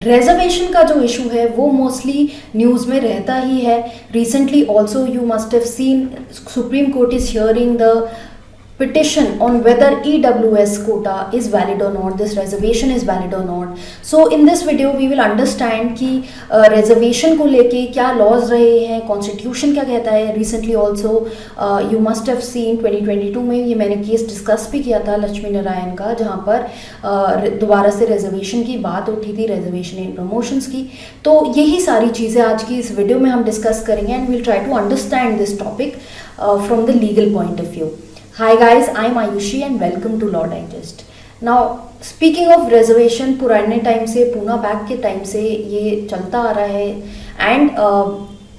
Reservation का जो issue है वो मोस्टली न्यूज़ में रहता ही है. Recently also you must have seen supreme court is hearing the petition on whether EWS quota is valid or not, this reservation is valid or not. So in this video we will understand कि reservation को लेके क्या laws रहे हैं, constitution क्या कहता है. Recently also you must have seen 2022 में ये मैंने केस डिस्कस भी किया था लक्ष्मी नारायण का, जहाँ पर दोबारा से reservation की बात उठी थी, reservation in promotions की. तो यही सारी चीज़ें आज की इस वीडियो में हम डिस्कस करेंगे and we'll try to understand this topic from the legal point of view. Hi guys, I'm Ayushi and welcome to Law Digest. Now speaking of reservation, पुराने टाइम से, पूना बैक के टाइम से ये चलता आ रहा है एंड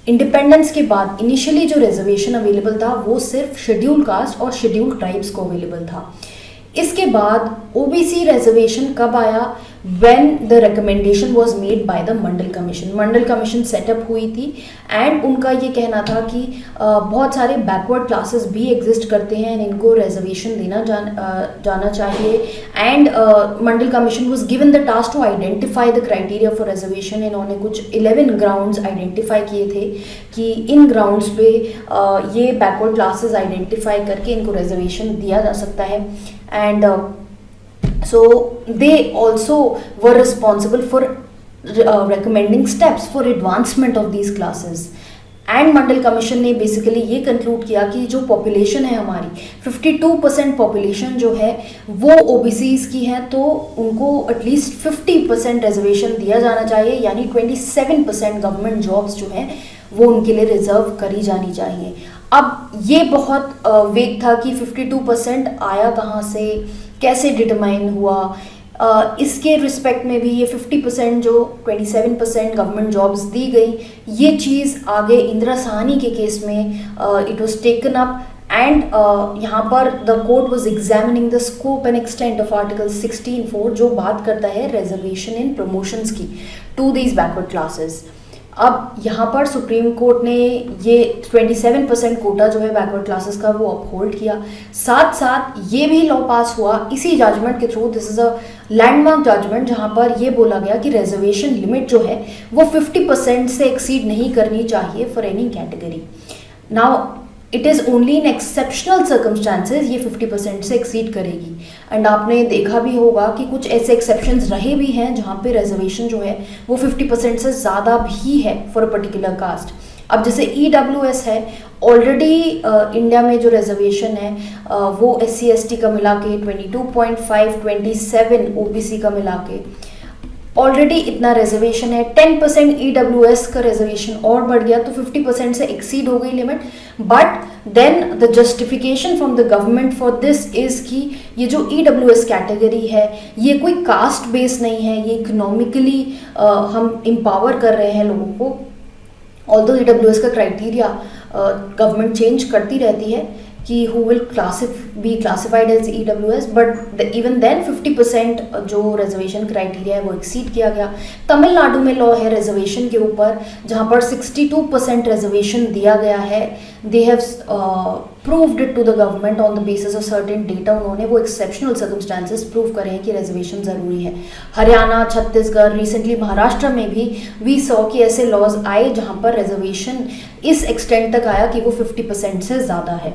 इंडिपेंडेंस के बाद इनिशियली जो रिजर्वेशन अवेलेबल था वो सिर्फ शेड्यूल कास्ट और शेड्यूल ट्राइब्स को अवेलेबल था. इसके बाद ओबीसी रिजर्वेशन कब आया? when the recommendation was made by the Mandal commission. Mandal commission setup हुई थी एंड उनका ये कहना था कि बहुत सारे बैकवर्ड क्लासेस भी एग्जिस्ट करते हैं एंड इनको रिजर्वेशन देना जाना चाहिए. And Mandal commission was given the task to identify the criteria for reservation. इन्होंने कुछ 11 ग्राउंड्स आइडेंटिफाई किए थे कि इन ग्राउंड्स पे ये बैकवर्ड क्लासेस आइडेंटिफाई करके इनको रिजर्वेशन दिया जा सकता है. And so they also were responsible for recommending steps for advancement of these classes. And Mandal commission ने बेसिकली ये कंक्लूड किया कि जो पॉपुलेशन है हमारी 52% पॉपुलेशन जो है वो ओबीसीज की है, तो उनको एटलीस्ट 50% रिजर्वेशन दिया जाना चाहिए, यानी 27% गवर्नमेंट जॉब्स जो हैं वो उनके लिए रिजर्व करी जानी चाहिए. अब ये बहुत वेग था कि 52% आया कहाँ से, कैसे डिटरमाइन हुआ. इसके रिस्पेक्ट में भी ये 50% जो 27% गवर्नमेंट जॉब्स दी गई, ये चीज़ आगे इंदिरा साहनी के केस में it was taken up and यहाँ पर the court was examining the scope and extent of article 16(4) जो बात करता है रिजर्वेशन इन प्रमोशंस की टू दीज बैकवर्ड क्लासेस. अब यहाँ पर सुप्रीम कोर्ट ने ये 27% कोटा जो है बैकवर्ड क्लासेस का वो अपहोल्ड किया. साथ साथ ये भी लॉ पास हुआ इसी जजमेंट के through. This is a landmark judgement जहाँ पर ये बोला गया कि रिजर्वेशन लिमिट जो है वो 50% से एक्सीड नहीं करनी चाहिए for any category. Now it is only in exceptional circumstances ये 50% से एक्सीड करेगी. एंड आपने देखा भी होगा कि कुछ ऐसे एक्सेप्शंस रहे भी हैं जहाँ पे रिजर्वेशन जो है वो 50% से ज़्यादा भी है फॉर अ पर्टिकुलर कास्ट. अब जैसे EWS है, ऑलरेडी इंडिया में जो रिजर्वेशन है वो SC/ST का मिला के 22.5, 27 OBC का मिला के ऑलरेडी इतना रिजर्वेशन है. 10% EWS का रिजर्वेशन और बढ़ गया तो 50% से एक्सीड हो गई limit. But then the justification from the government for this is कि ये जो EWS कैटेगरी है ये कोई कास्ट बेस नहीं है, ये इकोनॉमिकली हम एम्पावर कर रहे हैं लोगों को. ऑल्दो EWS का क्राइटेरिया गवर्नमेंट चेंज करती रहती है कि who will be classified as EWS, but even then 50% जो रिजर्वेशन क्राइटेरिया है वो एक्सीड किया गया. तमिलनाडु में लॉ है रिजर्वेशन के ऊपर जहाँ पर 62% रिजर्वेशन दिया गया है. They have proved it to the government on the basis of certain data. उन्होंने वो एक्सेप्शनल सर्कमस्टांसेस प्रूव करे हैं कि रिजर्वेशन ज़रूरी है. हरियाणा, छत्तीसगढ़, रिसेंटली महाराष्ट्र में भी वी सॉ कि ऐसे लॉज आए जहाँ पर रिजर्वेशन इस एक्सटेंट तक आया कि वो 50% से ज़्यादा है.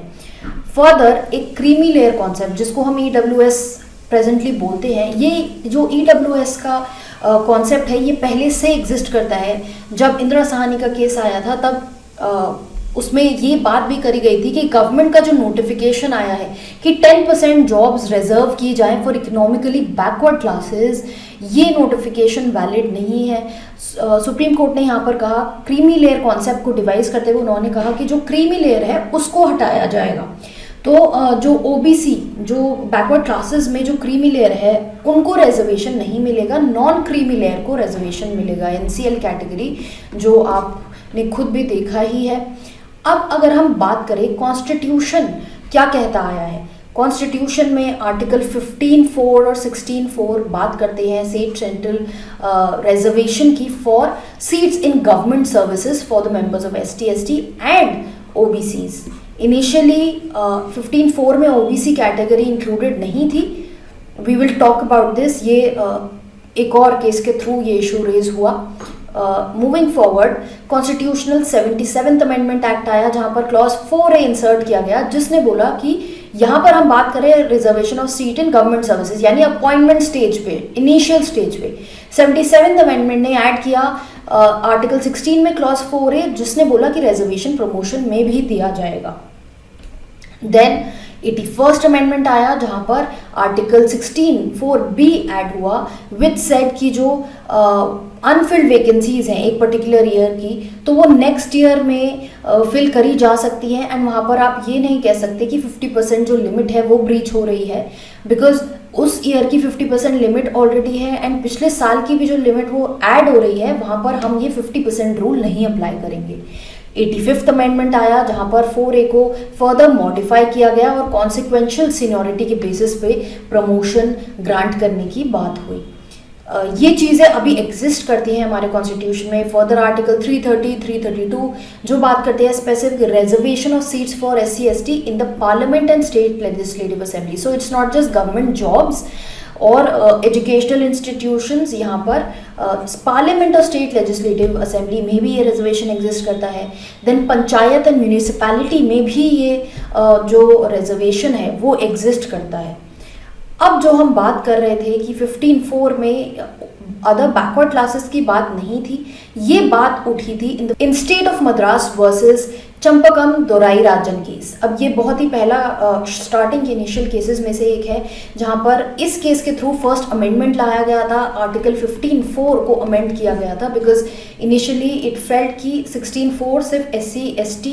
फर्दर एक क्रीमी लेयर कॉन्सेप्ट जिसको हम EWS प्रेजेंटली बोलते हैं, ये जो EWS का कॉन्सेप्ट है ये पहले से एग्जिस्ट करता है. जब इंदिरा साहनी का केस आया था तब उसमें ये बात भी करी गई थी कि गवर्नमेंट का जो नोटिफिकेशन आया है कि 10% जॉब्स रिजर्व की जाएं फॉर इकोनॉमिकली बैकवर्ड क्लासेस, ये नोटिफिकेशन वैलिड नहीं है. सुप्रीम कोर्ट ने यहाँ पर कहा, क्रीमी लेयर कॉन्सेप्ट को डिवाइस करते हुए उन्होंने कहा कि जो क्रीमी लेयर है उसको हटाया जाएगा. तो जो OBC जो बैकवर्ड क्लासेस में जो क्रीमी लेयर है उनको रिजर्वेशन नहीं मिलेगा, नॉन क्रीमी लेयर को रिजर्वेशन मिलेगा. NCL कैटेगरी जो आपने खुद भी देखा ही है. अब अगर हम बात करें कॉन्स्टिट्यूशन क्या कहता आया है, कॉन्स्टिट्यूशन में आर्टिकल 15(4) और 16(4) बात करते हैं स्टेट सेंट्रल रिजर्वेशन की for seats in government services for the members of ST/ST and OBCs. Initially 15(4) में OBC कैटेगरी इंक्लूडेड नहीं थी. We will talk about this. ये एक और केस के थ्रू ये इशू रेज हुआ। Moving forward, constitutional 77th amendment act आया जहां पर क्लॉज 4A इंसर्ट किया गया, जिसने बोला कि यहाँ पर हम बात करें reservation of seat in government services यानी अपॉइंटमेंट स्टेज पे, इनिशियल स्टेज पे 77th अमेंडमेंट ने ऐड किया आर्टिकल 16 में क्लॉज 4A, जिसने बोला कि रिजर्वेशन प्रमोशन में भी दिया जाएगा। देन 81st अमेंडमेंट आया जहां पर आर्टिकल 16(4)B ऐड हुआ, विच सेड कि जो अनफिल्ड वैकेंसीज हैं एक पर्टिकुलर ईयर की, तो वो नेक्स्ट ईयर में फिल करी जा सकती हैं। एंड वहाँ पर आप ये नहीं कह सकते कि 50% जो लिमिट है वो ब्रीच हो रही है, बिकॉज उस ईयर की 50% लिमिट ऑलरेडी है एंड पिछले साल की भी जो लिमिट वो ऐड हो रही है, वहाँ पर हम ये 50% रूल नहीं अप्लाई करेंगे। 85th अमेंडमेंट आया जहां पर 4A को फर्दर मॉडिफाई किया गया और कॉन्सिक्वेंशियल सीनियरिटी के बेसिस पे प्रमोशन ग्रांट करने की बात हुई। ये चीज़ें अभी एग्जिस्ट करती हैं हमारे कॉन्स्टिट्यूशन में। फर्दर आर्टिकल 330, 332 जो बात करते हैं specific reservation of seats for SC/ST in the parliament and state legislative assembly. So it's not just government jobs और एजुकेशनल इंस्टीट्यूशंस, यहाँ पर पार्लियामेंट और स्टेट लेजिस्लेटिव असेंबली में भी ये रिजर्वेशन एग्जिस्ट करता है। देन पंचायत एंड म्यूनिसिपैलिटी में भी ये जो रिजर्वेशन है वो एग्जिस्ट करता है। अब जो हम बात कर रहे थे कि 15(4) में अदर बैकवर्ड क्लासेस की बात नहीं थी, ये बात उठी थी इन state of Madras versus Champakam Dorai Rajan case. अब ये बहुत ही पहला स्टार्टिंग के इनिशियल केसेस में से एक है जहां पर इस केस के थ्रू फर्स्ट अमेंडमेंट लाया गया था, आर्टिकल 15(4) को अमेंड किया गया था, बिकॉज इनिशियली इट फेल्ट कि 16(4) सिर्फ SC/ST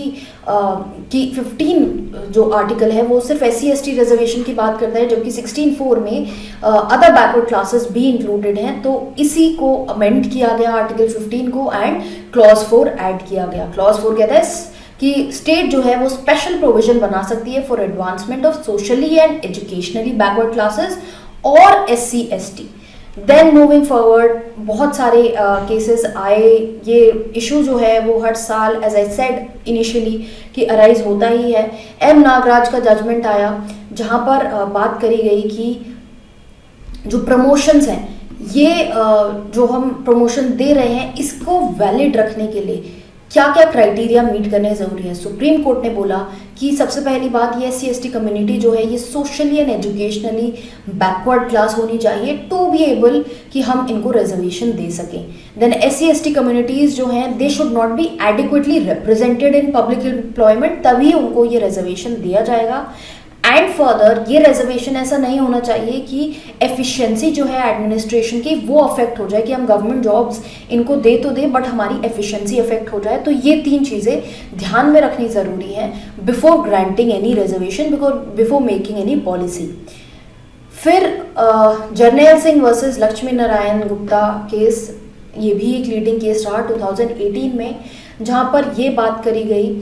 की 15 जो आर्टिकल है वो सिर्फ SC/ST रिजर्वेशन की बात करता है, जबकि 16(4) में अदर बैकवर्ड क्लासेस भी इंक्लूडेड हैं। तो इसी को अमेंड किया गया आर्टिकल 15 को एंड क्लॉज 4 ऐड किया गया। क्लॉज 4 कहता है कि स्टेट जो है वो स्पेशल प्रोविजन बना सकती है for advancement of socially and educationally backward classes और SC/ST। देन मूविंग फॉरवर्ड बहुत सारे केसेस आए। ये इशू जो है वो हर साल एज आई सेड इनिशियली कि अराइज होता ही है। M नागराज का जजमेंट आया जहां पर बात करी गई कि जो प्रमोशंस हैं ये जो हम प्रमोशन दे रहे हैं इसको वैलिड रखने के लिए क्या क्या क्राइटेरिया मीट करने ज़रूरी है। सुप्रीम कोर्ट ने बोला कि सबसे पहली बात ये SC/ST कम्युनिटी जो है ये socially and educationally backward class होनी चाहिए टू बी एबल कि हम इनको रिजर्वेशन दे सकें। देन SC/ST कम्युनिटीज़ जो हैं they should not be adequately represented in public employment, तभी उनको ये रिजर्वेशन दिया जाएगा। एंड फर्दर ये रिजर्वेशन ऐसा नहीं होना चाहिए कि एफिशिएंसी जो है एडमिनिस्ट्रेशन की वो अफेक्ट हो जाए कि हम गवर्नमेंट जॉब्स इनको दे तो दे बट हमारी एफिशिएंसी अफेक्ट हो जाए। तो ये 3 चीज़ें ध्यान में रखनी ज़रूरी है before granting any reservation, before making any policy. फिर जर्नैल सिंह वर्सेस लक्ष्मी नारायण गुप्ता केस, ये भी एक लीडिंग केस रहा 2018 में, जहाँ पर ये बात करी गई,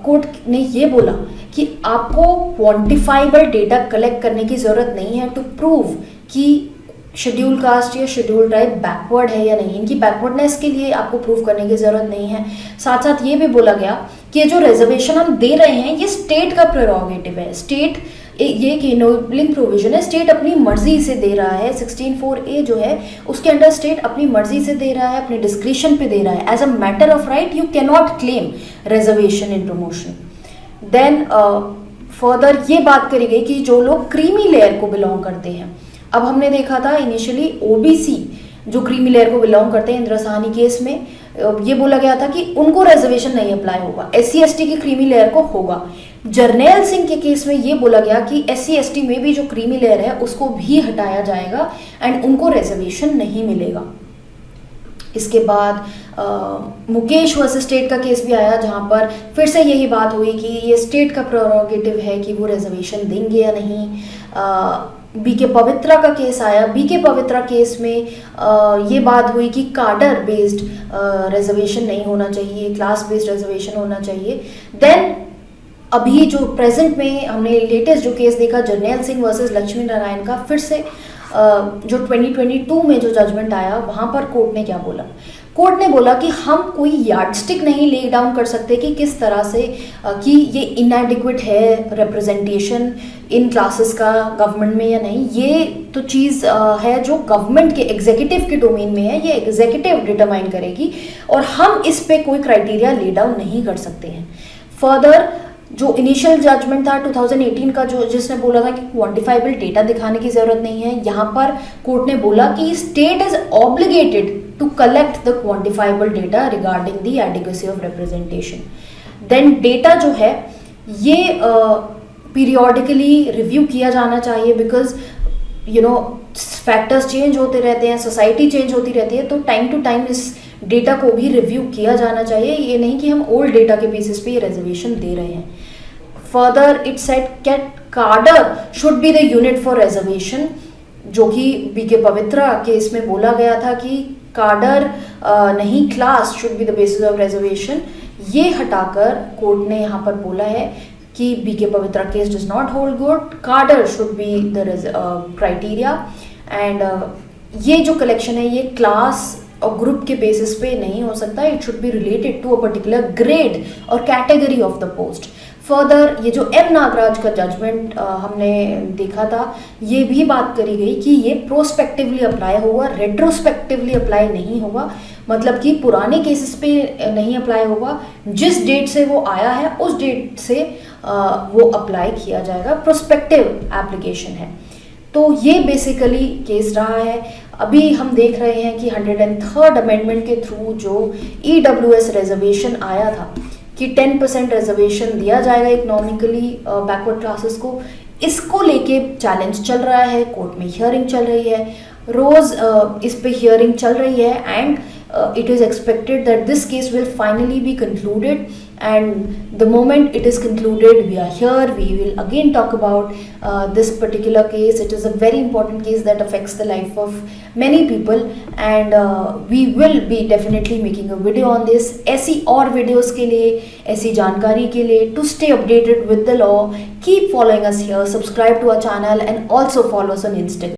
कोर्ट ने ये बोला कि आपको क्वांटिफाइबल डेटा कलेक्ट करने की ज़रूरत नहीं है टू प्रूव कि शेड्यूल कास्ट या शेड्यूल ट्राइब बैकवर्ड है या नहीं। इनकी बैकवर्डनेस के लिए आपको प्रूव करने की ज़रूरत नहीं है। साथ साथ ये भी बोला गया कि जो रिजर्वेशन हम दे रहे हैं ये स्टेट का प्रेरोगेटिव है, स्टेट ये एक इनोबलिंग प्रोविजन है, स्टेट अपनी मर्जी से दे रहा है। 16(4)A जो है उसके अंडर स्टेट अपनी मर्जी से दे रहा है, अपने डिस्क्रिशन पे दे रहा है। As a matter of right you can not claim reservation in promotion. Then further ये बात करी गई कि जो लोग क्रीमी लेयर को बिलोंग करते हैं, अब हमने देखा था इनिशियली OBC जो क्रीमी लेयर को बिलोंग करते हैं इंदिरा साहनी केस में ये बोला गया था कि उनको रिजर्वेशन नहीं अप्लाई होगा, SC/ST की क्रीमी लेयर को होगा। जर्नैल सिंह के केस में ये बोला गया कि SC/ST में भी जो क्रीमी लेयर है उसको भी हटाया जाएगा एंड उनको रिजर्वेशन नहीं मिलेगा। इसके बाद मुकेश वर्सेस स्टेट का केस भी आया जहां पर फिर से यही बात हुई कि ये स्टेट का प्रेरोगेटिव है कि वो रिजर्वेशन देंगे या नहीं। BK पवित्रा का केस आया, BK पवित्रा केस में ये बात हुई कि कार्डर बेस्ड रिजर्वेशन नहीं होना चाहिए, क्लास बेस्ड रिजर्वेशन होना चाहिए। देन अभी जो प्रेजेंट में हमने लेटेस्ट जो केस देखा जर्नैल सिंह वर्सेस लक्ष्मी नारायण का, फिर से जो 2022 में जो जजमेंट आया वहाँ पर कोर्ट ने क्या बोला? कोर्ट ने बोला कि हम कोई यार्डस्टिक नहीं ले डाउन कर सकते कि किस तरह से कि ये इनएडिक्वेट है रिप्रेजेंटेशन इन क्लासेस का गवर्नमेंट में या नहीं। ये तो चीज़ है जो गवर्नमेंट के एग्जीक्यूटिव के डोमेन में है, ये एग्जीक्यूटिव डिटरमाइन करेगी और हम इस पे कोई क्राइटेरिया ले डाउन नहीं कर सकते हैं। फर्दर जो इनिशियल जजमेंट था 2018 का, जो जिसने बोला था कि क्वांटिफाइबल डेटा दिखाने की ज़रूरत नहीं है, यहाँ पर कोर्ट ने बोला कि state is obligated to collect the quantifiable data regarding the adequacy of representation. Then data जो है ये periodically review किया जाना चाहिए because you know factors change होते रहते हैं, society change होती रहती है, तो time to time इस data को भी review किया जाना चाहिए। ये नहीं कि हम old data के basis पे ये reservation दे रहे हैं। Further it said that cadre should be the unit for reservation, जो कि बीके पवित्रा केस में बोला गया था कि कार्डर नहीं class should be the basis of reservation. ये हटाकर कोर्ट ने यहाँ पर बोला है कि BK Pavitra case does not hold good, cadre should be the criteria and ये जो कलेक्शन है ये क्लास और ग्रुप के बेसिस पे नहीं हो सकता, it should be related to a particular grade और category of the post. Further ये जो एम नागराज का जजमेंट हमने देखा था, ये भी बात करी गई कि ये प्रोस्पेक्टिवली अप्लाई होगा, रेट्रोस्पेक्टिवली अप्लाई नहीं होगा, मतलब कि पुराने केसेस पे नहीं अप्लाई होगा, जिस डेट से वो आया है उस डेट से वो अप्लाई किया जाएगा, प्रोस्पेक्टिव एप्लीकेशन है। तो ये बेसिकली केस रहा है। अभी हम देख रहे हैं कि 103rd अमेंडमेंट के थ्रू जो EWS रिजर्वेशन आया था कि 10% रिजर्वेशन दिया जाएगा इकोनॉमिकली बैकवर्ड क्लासेस को, इसको लेके चैलेंज चल रहा है, कोर्ट में हियरिंग चल रही है, रोज इस पे हियरिंग चल रही है and it is expected that this case will finally be concluded, and the moment it is concluded we are here, we will again talk about this particular case. It is a very important case that affects the life of many people and we will be definitely making a video on this. ऐसी और videos के लिए, ऐसी जानकारी के लिए, to stay updated with the law, keep following us here, subscribe to our channel and also follow us on Instagram.